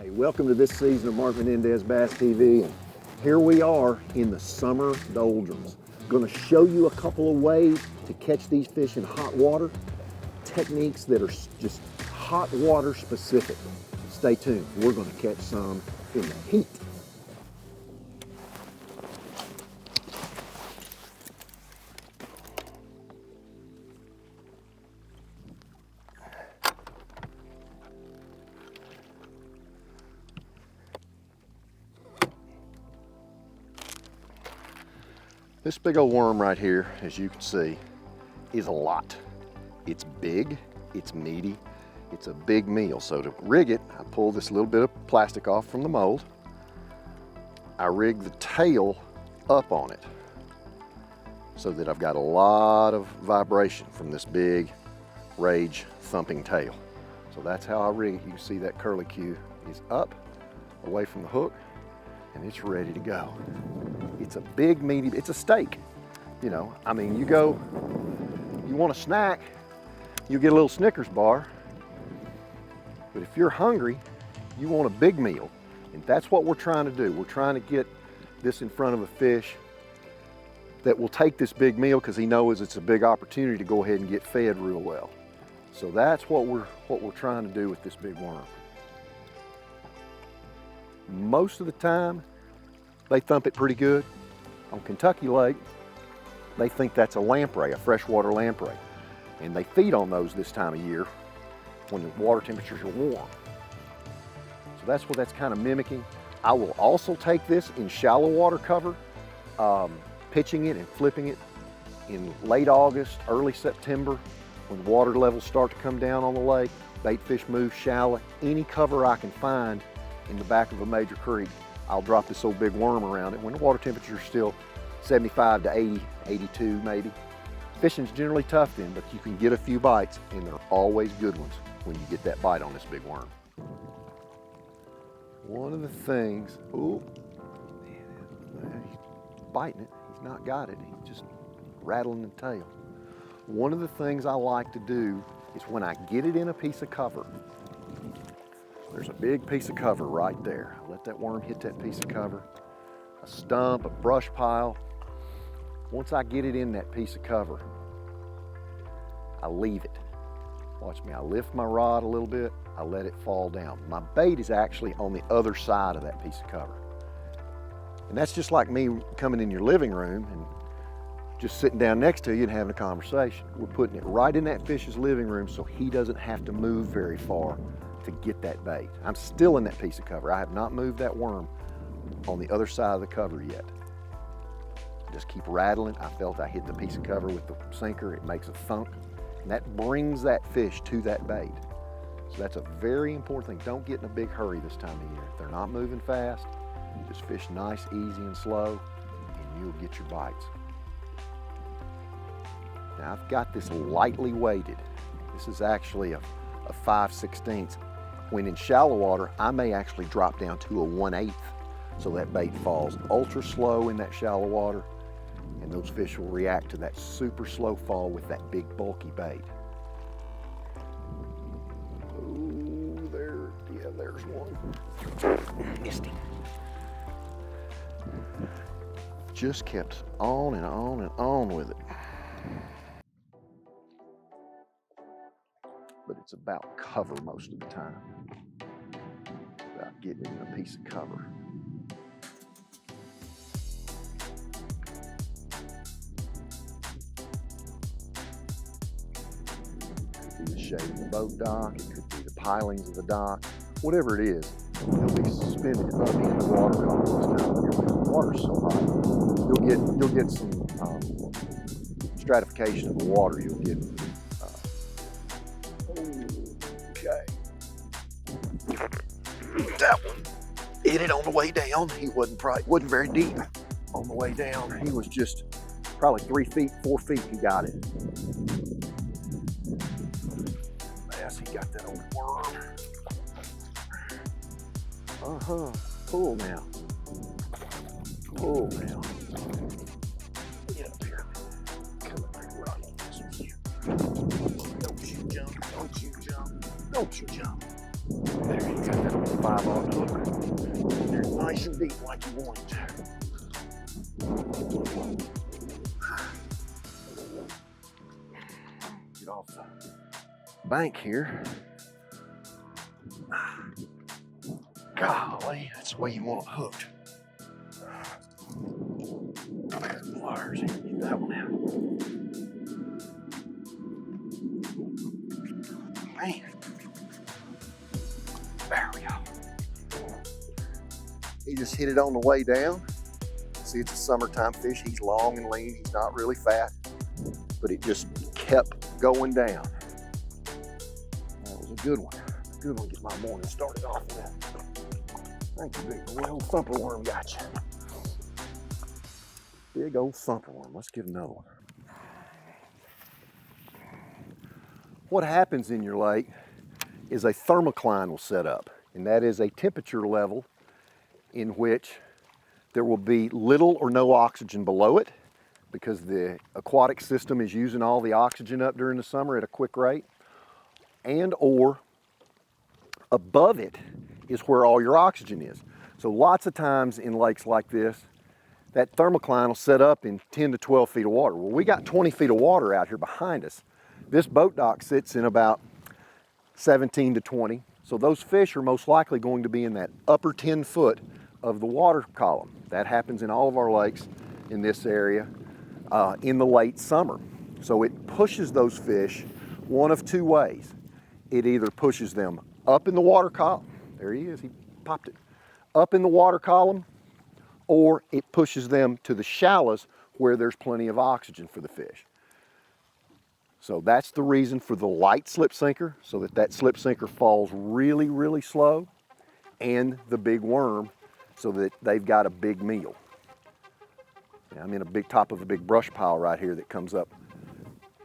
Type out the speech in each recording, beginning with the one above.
Hey, welcome to this season of Mark MMBASS TV, and here we are in the summer doldrums. Going to show you a couple of ways to catch these fish in hot water, techniques that are just hot water specific. Stay tuned, we're going to catch some in the heat. This big old worm right here, as you can see, is a lot. It's big, it's meaty, it's a big meal. So to rig it, I pull this little bit of plastic off from the mold. I rig the tail up on it so that I've got a lot of vibration from this big rage thumping tail. So that's how I rig it. You can see that curlicue is up, away from the hook, and it's ready to go. It's a big, meaty, it's a steak. You know, I mean, you want a snack, you get a little Snickers bar, but if you're hungry, you want a big meal. And that's what we're trying to do. We're trying to get this in front of a fish that will take this big meal because he knows it's a big opportunity to go ahead and get fed real well. So that's what we're trying to do with this big worm. Most of the time, they thump it pretty good. On Kentucky Lake, they think that's a lamprey, a freshwater lamprey. And they feed on those this time of year when the water temperatures are warm. So that's what that's kind of mimicking. I will also take this in shallow water cover, pitching it and flipping it in late August, early September, when water levels start to come down on the lake, bait fish move shallow. Any cover I can find in the back of a major creek, I'll drop this old big worm around it when the water temperature is still 75 to 80, 82 maybe. Fishing's generally tough then, but you can get a few bites, and they're always good ones when you get that bite on this big worm. One of the things, oh, man, he's biting it. He's not got it. He's just rattling the tail. One of the things I like to do is when I get it in a piece of cover, there's a big piece of cover right there. Let that worm hit that piece of cover. A stump, a brush pile. Once I get it in that piece of cover, I leave it. Watch me, I lift my rod a little bit, I let it fall down. My bait is actually on the other side of that piece of cover. And that's just like me coming in your living room and just sitting down next to you and having a conversation. We're putting it right in that fish's living room so he doesn't have to move very far to get that bait. I'm still in that piece of cover. I have not moved that worm on the other side of the cover yet. Just keep rattling. I felt I hit the piece of cover with the sinker. It makes a thunk, and that brings that fish to that bait. So that's a very important thing. Don't get in a big hurry this time of year. If they're not moving fast, just fish nice, easy, and slow, and you'll get your bites. Now I've got this lightly weighted. This is actually a 5/16. When in shallow water, I may actually drop down to a 1/8, so that bait falls ultra slow in that shallow water, and those fish will react to that super slow fall with that big bulky bait. Oh, there's one. Missed him. Just kept on and on and on with it. But it's about cover most of the time. About getting it in a piece of cover. It could be the shade of the boat dock, it could be the pilings of the dock, whatever it is, you'll be suspended up in the water column this time of year because the water's so hot. You'll get some stratification of the water. You'll get that one hit it on the way down. He wasn't very deep on the way down. He was just probably 3 feet, 4 feet. He got it. Yes, he got that old worm. Pull now. Pull now. Get up here. Come up here, run on this with you. Don't you jump. Don't you jump. Don't you jump. There you go. 5/0 hook. They're nice and deep like you want it. Get off the bank here. Golly, that's the way you want it hooked. Pliers, get that one out. Man. There we go. He just hit it on the way down. See, it's a summertime fish. He's long and lean. He's not really fat, but it just kept going down. That was a good one. Good one to get my morning started off with. Thank you, big boy. Old thumper worm got you. Big old thumper worm. Let's get another one. What happens in your lake is a thermocline will set up, and that is a temperature level in which there will be little or no oxygen below it because the aquatic system is using all the oxygen up during the summer at a quick rate, and or above it is where all your oxygen is. So lots of times in lakes like this, that thermocline will set up in 10 to 12 feet of water. Well, we got 20 feet of water out here behind us. This boat dock sits in about 17 to 20. So those fish are most likely going to be in that upper 10 foot of the water column. That happens in all of our lakes in this area in the late summer. So it pushes those fish one of two ways. It either pushes them up in the water column, there he is, he popped it, up in the water column, or it pushes them to the shallows where there's plenty of oxygen for the fish. So that's the reason for the light slip sinker, so that slip sinker falls really, really slow, and the big worm, so that they've got a big meal. Now, I'm in top of a big brush pile right here that comes up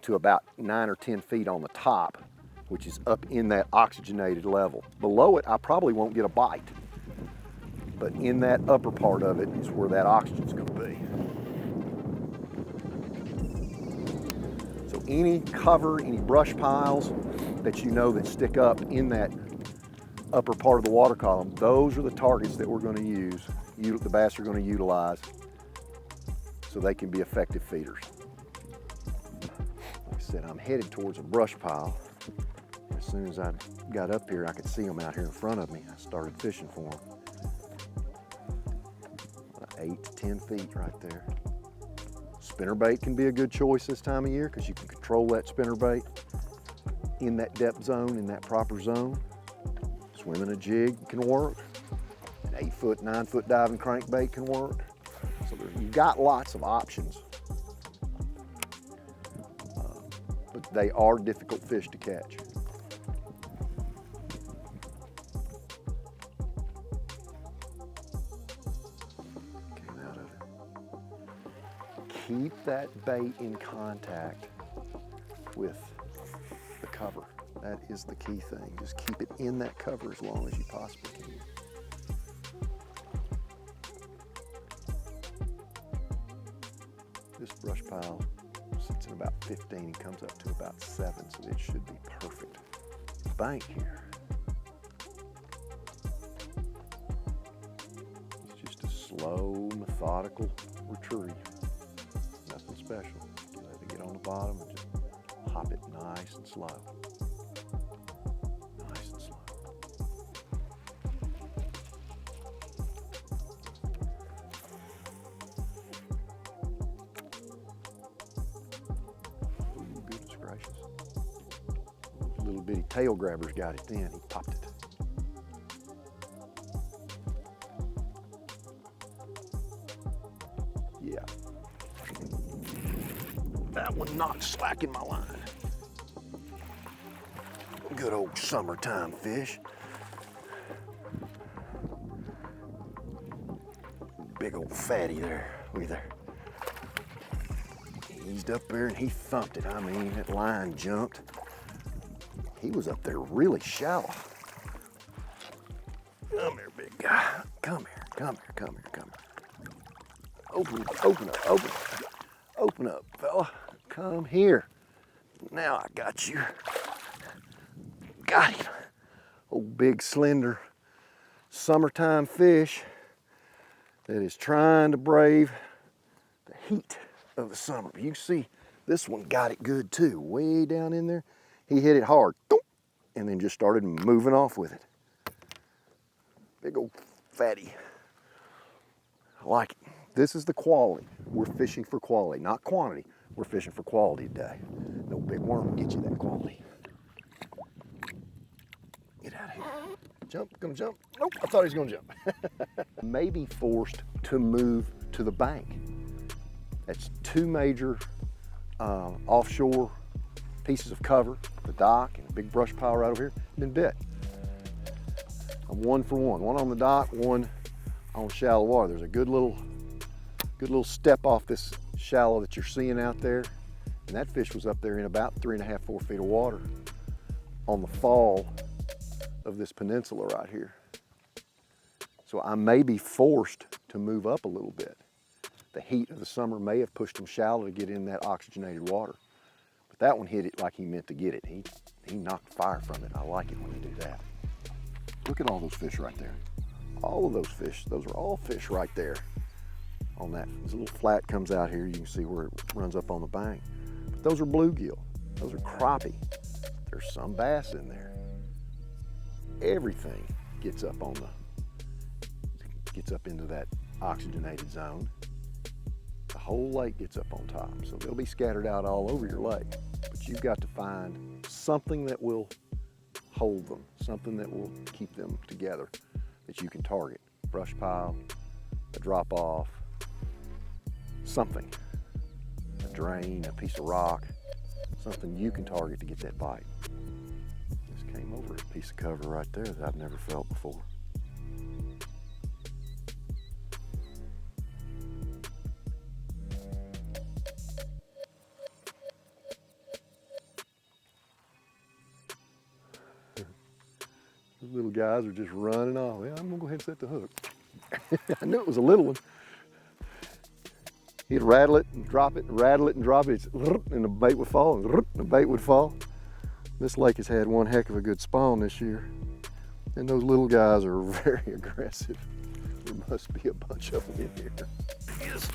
to about 9 or 10 feet on the top, which is up in that oxygenated level. Below it, I probably won't get a bite, but in that upper part of it is where that oxygen's gonna be. So any cover, any brush piles that you know that stick up in that upper part of the water column, those are the targets that we're going to use, the bass are going to utilize so they can be effective feeders. Like I said, I'm headed towards a brush pile. As soon as I got up here, I could see them out here in front of me. I started fishing for them. 8 to 10 feet right there. Spinnerbait can be a good choice this time of year because you can control that spinnerbait in that depth zone, in that proper zone. Swimming a jig can work. An 8-foot, 9-foot diving crankbait can work. So you've got lots of options. But they are difficult fish to catch. Came out of it. Keep that bait in contact with the cover. That is the key thing. Just keep it in that cover as long as you possibly can. This brush pile sits at about 15 and comes up to about 7, so it should be perfect. Bank here. It's just a slow, methodical retrieve. Nothing special. You let it get on the bottom and just hop it nice and slow. Nice and slow. Ooh, goodness gracious. Little bitty tail grabber's got it then. He popped it. Yeah. That one not slacking my line. Good old summertime fish. Big old fatty there. Look at there. He eased up there and he thumped it. I mean, that line jumped. He was up there really shallow. Come here, big guy. Come here, come here, come here, come here. Open up, open up, open up. Open up, fella. Come here. Now I got you. Got him. Old big slender summertime fish that is trying to brave the heat of the summer. You can see this one got it good too, way down in there. He hit it hard, and then just started moving off with it. Big old fatty. I like it. This is the quality. We're fishing for quality, not quantity. We're fishing for quality today. No big worm will get you that quality. Get out of here. Jump, gonna jump. Nope, I thought he was gonna jump. Maybe forced to move to the bank. That's two major offshore pieces of cover, the dock and a big brush pile right over here, been bit. I'm 1 for 1. One on the dock, one on shallow water. There's a good little step off this shallow that you're seeing out there. And that fish was up there in about 3.5, 4 feet of water on the fall of this peninsula right here. So I may be forced to move up a little bit. The heat of the summer may have pushed him shallow to get in that oxygenated water. But that one hit it like he meant to get it. He knocked fire from it. I like it when you do that. Look at all those fish right there. All of those fish, those are all fish right there on that. This little flat comes out here. You can see where it runs up on the bank. But those are bluegill. Those are crappie. There's some bass in there. Everything gets up into that oxygenated zone. The whole lake gets up on top. So they'll be scattered out all over your lake. But you've got to find something that will hold them, something that will keep them together that you can target. Brush pile, a drop off, something. A drain, a piece of rock, something you can target to get that bite. Just came over a piece of cover right there that I've never felt before. Those little guys are just running off. Yeah, I'm gonna go ahead and set the hook. I knew it was a little one. He'd rattle it and drop it, and rattle it and drop it, and the bait would fall, and the bait would fall. This lake has had one heck of a good spawn this year. And those little guys are very aggressive. There must be a bunch of them in here. Yes.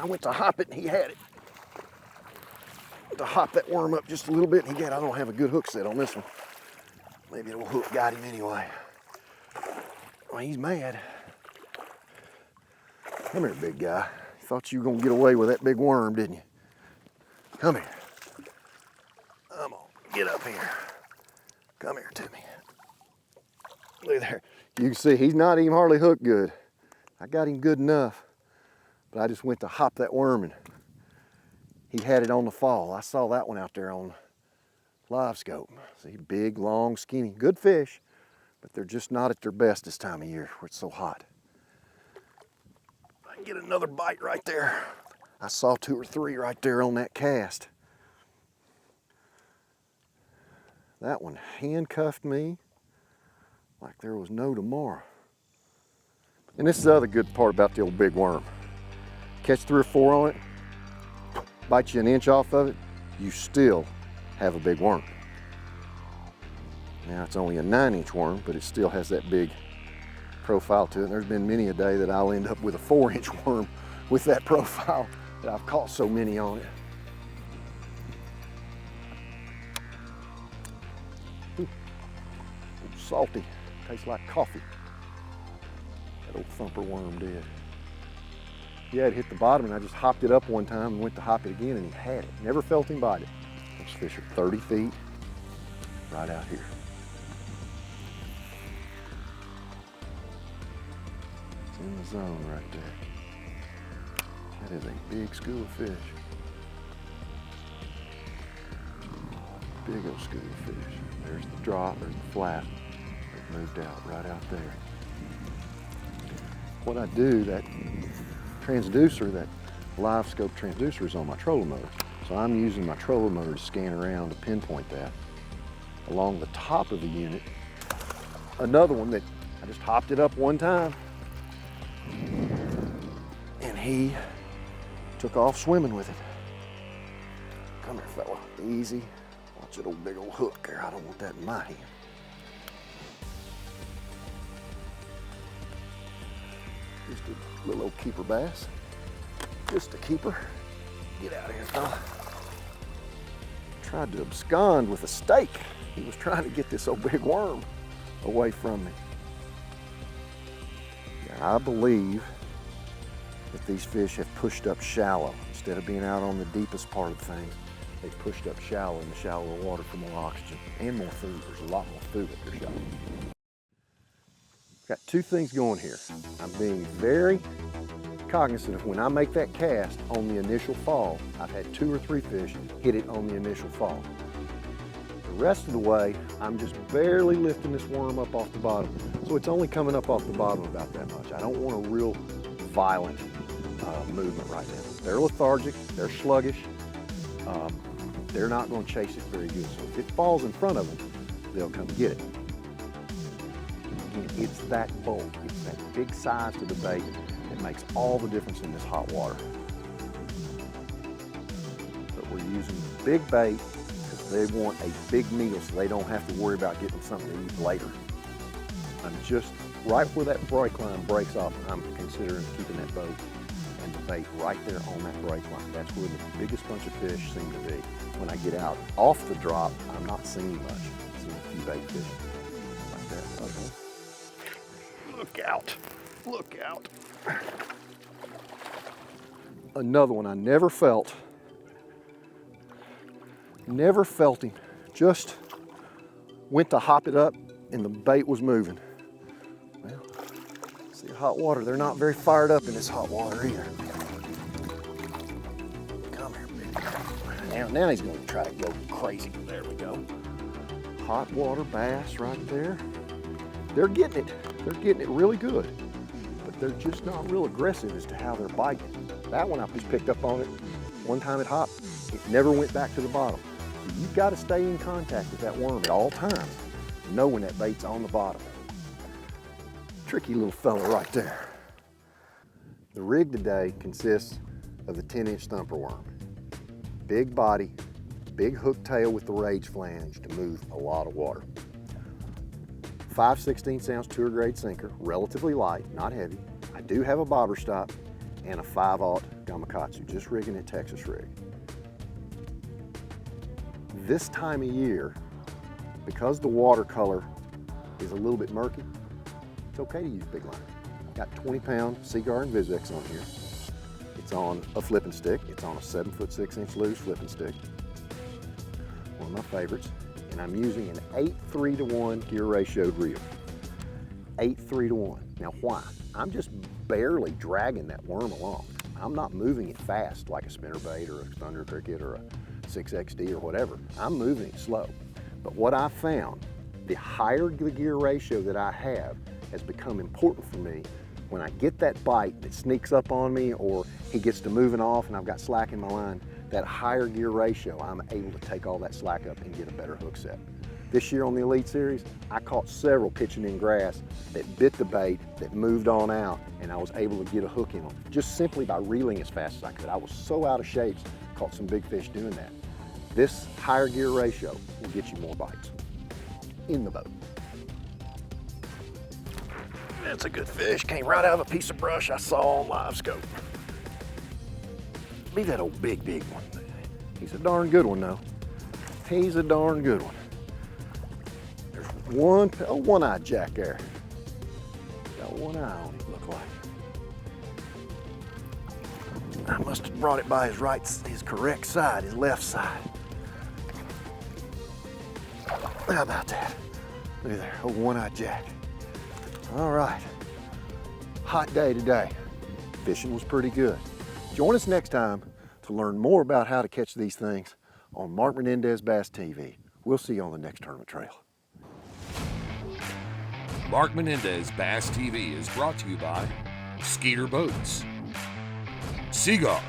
I went to hop it and he had it. To hop that worm up just a little bit and he got it. I don't have a good hook set on this one. Maybe the hook got him anyway. Well, he's mad. Come here, big guy. You thought you were gonna get away with that big worm, didn't you? Come here. Come on, get up here. Come here to me. Look there. You can see he's not even hardly hooked good. I got him good enough, but I just went to hop that worm and he had it on the fall. I saw that one out there on live scope. See, big, long, skinny, good fish, but they're just not at their best this time of year where it's so hot. I can get another bite right there. I saw 2 or 3 right there on that cast. That one handcuffed me like there was no tomorrow. And this is the other good part about the old big worm. Catch 3 or 4 on it, bite you an inch off of it, you still have a big worm. Now it's only a 9-inch worm, but it still has that big profile to it. There's been many a day that I'll end up with a 4-inch worm with that profile that I've caught so many on it. Ooh, salty, tastes like coffee. That old thumper worm did. Yeah, it hit the bottom and I just hopped it up one time and went to hop it again and he had it. Never felt him bite it. Those fish are 30 feet right out here. It's in the zone right there. That is a big school of fish. Big old school of fish. There's the drop, there's the flat. They've moved out right out there. What I do, that transducer, that live scope transducer is on my trolling motor. So I'm using my trolling motor to scan around to pinpoint that. Along the top of the unit, another one that I just hopped it up one time and he took off swimming with it. Come here, fella, easy. Watch that old big old hook there. I don't want that in my hand. Just a little old keeper bass. Just a keeper. Get out of here, fella. Tried to abscond with a stake. He was trying to get this old big worm away from me. Now, I believe that these fish have pushed up shallow. Instead of being out on the deepest part of things, they've pushed up shallow in the shallower water for more oxygen and more food. There's a lot more food up there shallow. Got two things going here. I'm being very cognizant of when I make that cast on the initial fall. I've had 2 or 3 fish hit it on the initial fall. The rest of the way, I'm just barely lifting this worm up off the bottom. So it's only coming up off the bottom about that much. I don't want a real violent movement right now. They're lethargic, they're sluggish. They're not going to chase it very good. So if it falls in front of them, they'll come get it. And it's that bulk, it's that big size to the bait that makes all the difference in this hot water. But we're using big bait because they want a big meal so they don't have to worry about getting something to eat later. I'm just right where that break line breaks off, I'm considering keeping that boat and the bait right there on that break line. That's where the biggest bunch of fish seem to be. When I get out off the drop, I'm not seeing much. I'm seeing a few bait fish like that. Okay. Look out, look out. Another one I never felt him. Just went to hop it up and the bait was moving. Well, see, hot water, they're not very fired up in this hot water either. Come here, baby. Now he's going to try to go crazy. There we go. Hot water bass right there. They're getting it. They're getting it really good. But they're just not real aggressive as to how they're biting. That one I just picked up on it. One time it hopped, it never went back to the bottom. So you've got to stay in contact with that worm at all times. Know when that bait's on the bottom. Tricky little fella right there. The rig today consists of the 10-inch thumper worm. Big body, big hook tail with the rage flange to move a lot of water. 5/16 ounce tour grade sinker, relatively light, not heavy. I do have a bobber stop and a 5/0 Gamakatsu, just rigging a Texas rig. This time of year, because the watercolor is a little bit murky, it's okay to use big line. Got 20-pound Seaguar and Vizex on here. It's on a flipping stick. It's on a 7'6" Lews flipping stick. One of my favorites. And I'm using an 8:3-to-1 gear ratioed reel. 8:3-to-1. Now why? I'm just barely dragging that worm along. I'm not moving it fast like a spinnerbait or a thunder cricket or a 6XD or whatever. I'm moving it slow. But what I found, the higher the gear ratio that I have has become important for me. When I get that bite that sneaks up on me or he gets to moving off and I've got slack in my line, that higher gear ratio, I'm able to take all that slack up and get a better hook set. This year on the Elite Series, I caught several pitching in grass that bit the bait, that moved on out, and I was able to get a hook in them, just simply by reeling as fast as I could. I was so out of shape, caught some big fish doing that. This higher gear ratio will get you more bites in the boat. That's a good fish, came right out of a piece of brush I saw on live scope. Be that old big one. He's a darn good one though. He's a darn good one. There's one-eyed jack there. Got one eye on him, look like. I must have brought it by his correct side, his left side. How about that? Look at there, old one-eyed jack. All right, hot day today. Fishing was pretty good. Join us next time to learn more about how to catch these things on Mark Menendez Bass TV. We'll see you on the next tournament trail. Mark Menendez Bass TV is brought to you by Skeeter Boats, Seaguar,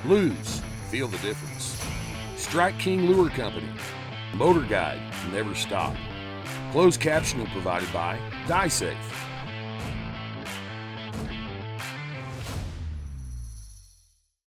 Lews, feel the difference, Strike King Lure Company, Motorguide, never stop. Closed captioning provided by Die Safe.